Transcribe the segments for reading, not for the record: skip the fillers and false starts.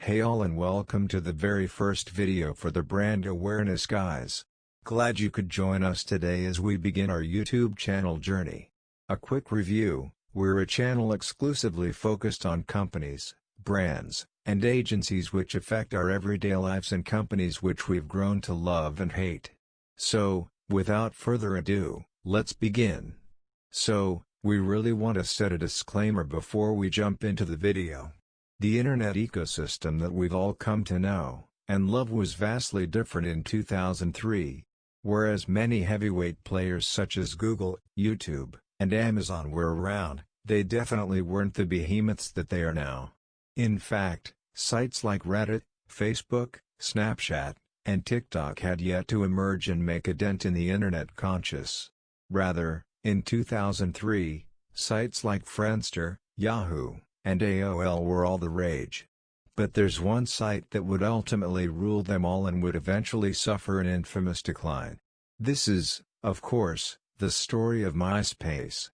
Hey all and welcome to the very first video for the brand awareness guys. Glad you could join us today as we begin our YouTube channel journey. A quick review, we're a channel exclusively focused on companies, brands, and agencies which affect our everyday lives and companies which we've grown to love and hate. So, without further ado, let's begin. So, we really want to set a disclaimer before we jump into the video. The internet ecosystem that we've all come to know and love was vastly different in 2003. Whereas many heavyweight players such as Google, YouTube, and Amazon were around, they definitely weren't the behemoths that they are now. In fact, sites like Reddit, Facebook, Snapchat, and TikTok had yet to emerge and make a dent in the internet conscious. Rather, in 2003, sites like Friendster, Yahoo, and AOL were all the rage. But there's one site that would ultimately rule them all and would eventually suffer an infamous decline. This is, of course, the story of Myspace.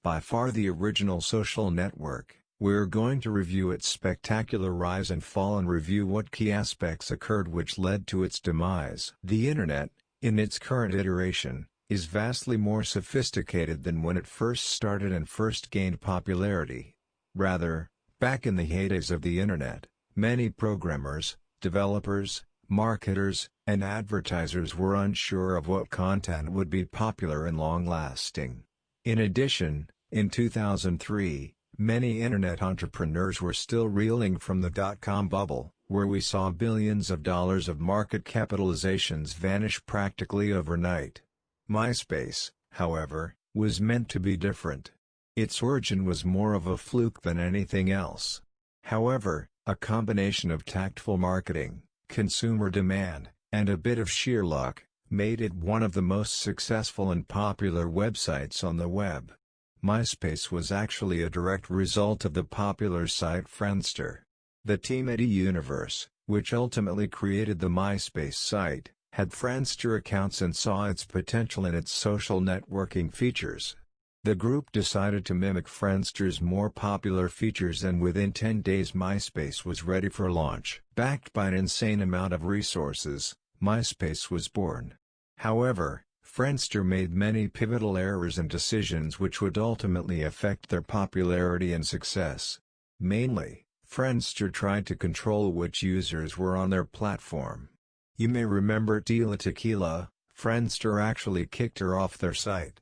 By far the original social network, we're going to review its spectacular rise and fall and review what key aspects occurred which led to its demise. The internet, in its current iteration, is vastly more sophisticated than when it first started and first gained popularity. Rather, back in the heydays of the internet, many programmers, developers, marketers, and advertisers were unsure of what content would be popular and long-lasting. In addition, in 2003, many internet entrepreneurs were still reeling from the dot-com bubble, where we saw billions of dollars of market capitalizations vanish practically overnight. Myspace, however, was meant to be different. Its origin was more of a fluke than anything else. However, a combination of tactful marketing, consumer demand, and a bit of sheer luck, made it one of the most successful and popular websites on the web. Myspace was actually a direct result of the popular site Friendster. The team at eUniverse, which ultimately created the Myspace site, had Friendster accounts and saw its potential in its social networking features. The group decided to mimic Friendster's more popular features and within 10 days Myspace was ready for launch. Backed by an insane amount of resources, Myspace was born. However, Friendster made many pivotal errors and decisions which would ultimately affect their popularity and success. Mainly, Friendster tried to control which users were on their platform. You may remember Tila Tequila, Friendster actually kicked her off their site.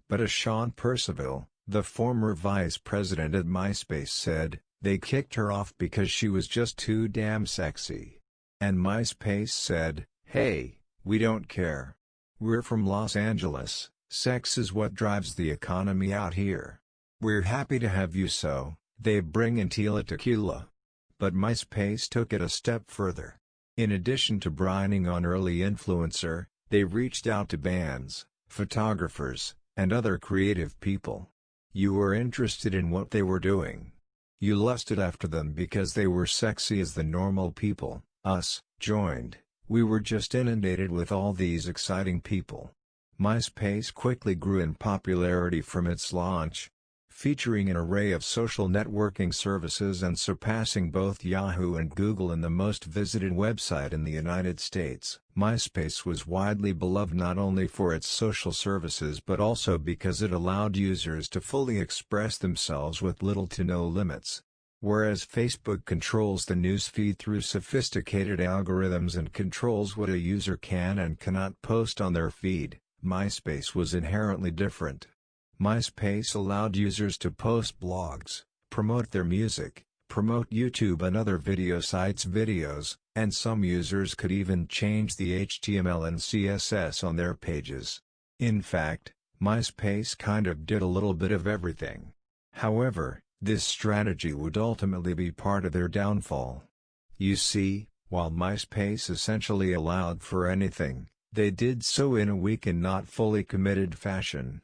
But as Sean Percival, the former vice president at Myspace said, they kicked her off because she was just too damn sexy. And Myspace said, hey, we don't care. We're from Los Angeles, sex is what drives the economy out here. We're happy to have you, so they bring in Tila Tequila. But Myspace took it a step further. In addition to brining on early influencer, they reached out to bands, photographers, and other creative people. You were interested in what they were doing. You lusted after them because they were sexy as the normal people, us, joined. We were just inundated with all these exciting people. Myspace quickly grew in popularity from its launch, featuring an array of social networking services and surpassing both Yahoo and Google in the most visited website in the United States. Myspace was widely beloved not only for its social services but also because it allowed users to fully express themselves with little to no limits. Whereas Facebook controls the newsfeed through sophisticated algorithms and controls what a user can and cannot post on their feed, Myspace was inherently different. Myspace allowed users to post blogs, promote their music, promote YouTube and other video sites' videos, and some users could even change the HTML and CSS on their pages. In fact, Myspace kind of did a little bit of everything. However, this strategy would ultimately be part of their downfall. You see, while Myspace essentially allowed for anything, they did so in a weak and not fully committed fashion.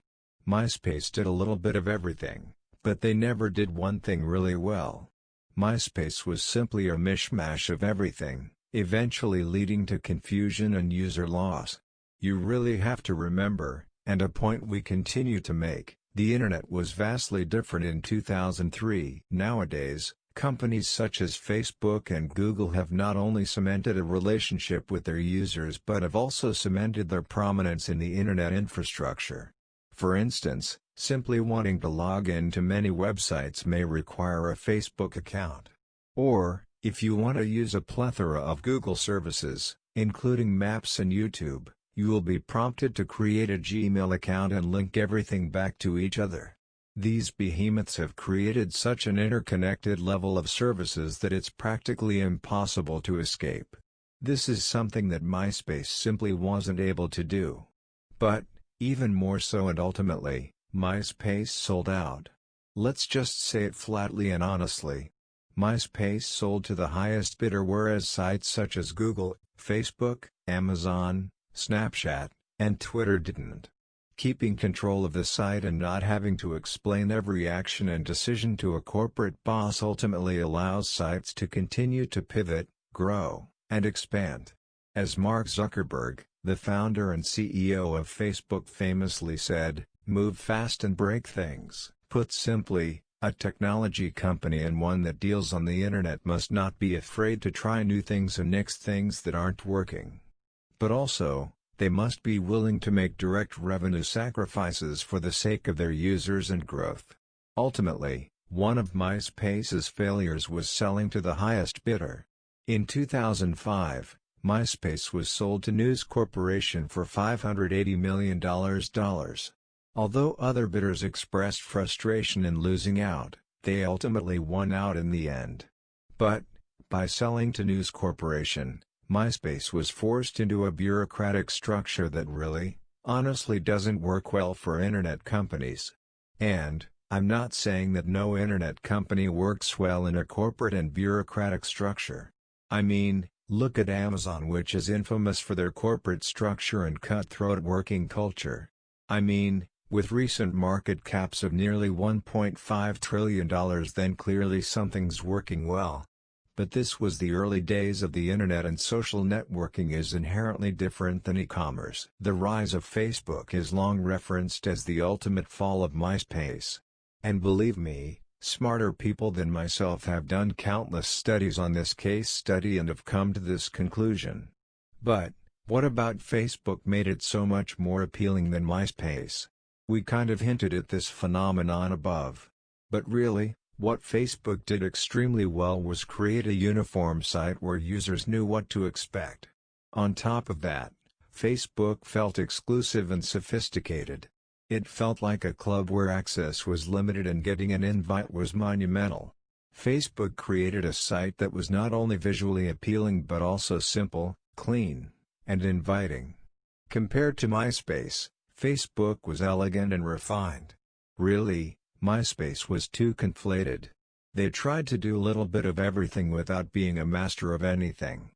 Myspace did a little bit of everything, but they never did one thing really well. Myspace was simply a mishmash of everything, eventually leading to confusion and user loss. You really have to remember, and a point we continue to make, The internet was vastly different in 2003. Nowadays, Companies such as Facebook and Google have not only cemented a relationship with their users but have also cemented their prominence in the internet infrastructure. For instance, simply wanting to log in to many websites may require a Facebook account. Or, if you want to use a plethora of Google services, including Maps and YouTube, you will be prompted to create a Gmail account and link everything back to each other. These behemoths have created such an interconnected level of services that it's practically impossible to escape. This is something that Myspace simply wasn't able to do. But, even more so and ultimately, Myspace sold out. Let's just say it flatly and honestly. Myspace sold to the highest bidder, whereas sites such as Google, Facebook, Amazon, Snapchat, and Twitter didn't. Keeping control of the site and not having to explain every action and decision to a corporate boss ultimately allows sites to continue to pivot, grow, and expand. As Mark Zuckerberg, the founder and CEO of Facebook, famously said, "Move fast and break things." Put simply, a technology company and one that deals on the internet must not be afraid to try new things and nix things that aren't working. But also, they must be willing to make direct revenue sacrifices for the sake of their users and growth. Ultimately, one of Myspace's failures was selling to the highest bidder. In 2005, Myspace was sold to News Corporation for $580 million. Although other bidders expressed frustration in losing out, they ultimately won out in the end. But, by selling to News Corporation, Myspace was forced into a bureaucratic structure that really, honestly doesn't work well for internet companies. And, I'm not saying that no internet company works well in a corporate and bureaucratic structure. I mean, look at Amazon, which is infamous for their corporate structure and cutthroat working culture. I mean, with recent market caps of nearly $1.5 trillion, then clearly something's working well. But this was the early days of the internet, and social networking is inherently different than e-commerce. The rise of Facebook is long referenced as the ultimate fall of Myspace. And believe me, smarter people than myself have done countless studies on this case study and have come to this conclusion. But, what about Facebook made it so much more appealing than Myspace? We kind of hinted at this phenomenon above. But really, what Facebook did extremely well was create a uniform site where users knew what to expect. On top of that, Facebook felt exclusive and sophisticated. It felt like a club where access was limited and getting an invite was monumental. Facebook created a site that was not only visually appealing but also simple, clean, and inviting. Compared to Myspace, Facebook was elegant and refined. Really, Myspace was too conflated. They tried to do a little bit of everything without being a master of anything.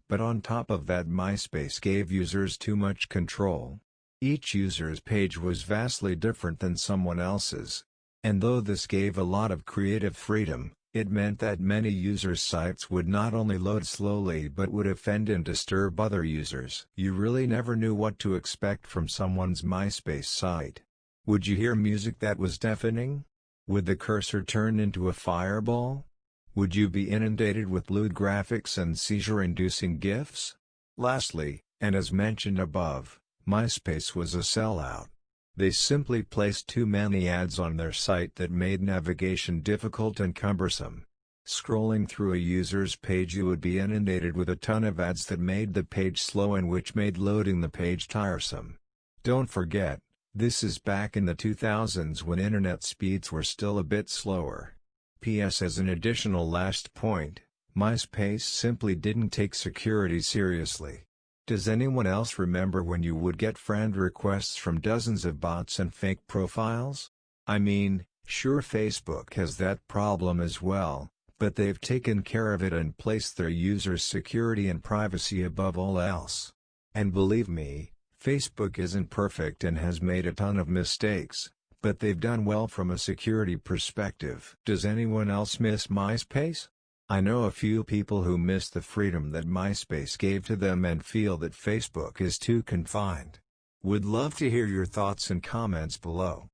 But on top of that, Myspace gave users too much control. Each user's page was vastly different than someone else's. And though this gave a lot of creative freedom, it meant that many users' sites would not only load slowly but would offend and disturb other users. You really never knew what to expect from someone's Myspace site. Would you hear music that was deafening? Would the cursor turn into a fireball? Would you be inundated with lewd graphics and seizure-inducing GIFs? Lastly, and as mentioned above, Myspace was a sellout. They simply placed too many ads on their site that made navigation difficult and cumbersome. Scrolling through a user's page, you would be inundated with a ton of ads that made the page slow and which made loading the page tiresome. Don't forget, this is back in the 2000s when internet speeds were still a bit slower. P.S. As an additional last point, Myspace simply didn't take security seriously. Does anyone else remember when you would get friend requests from dozens of bots and fake profiles? I mean, sure, Facebook has that problem as well, but they've taken care of it and placed their users' security and privacy above all else. And believe me, Facebook isn't perfect and has made a ton of mistakes, but they've done well from a security perspective. Does anyone else miss Myspace? I know a few people who miss the freedom that Myspace gave to them and feel that Facebook is too confined. Would love to hear your thoughts and comments below.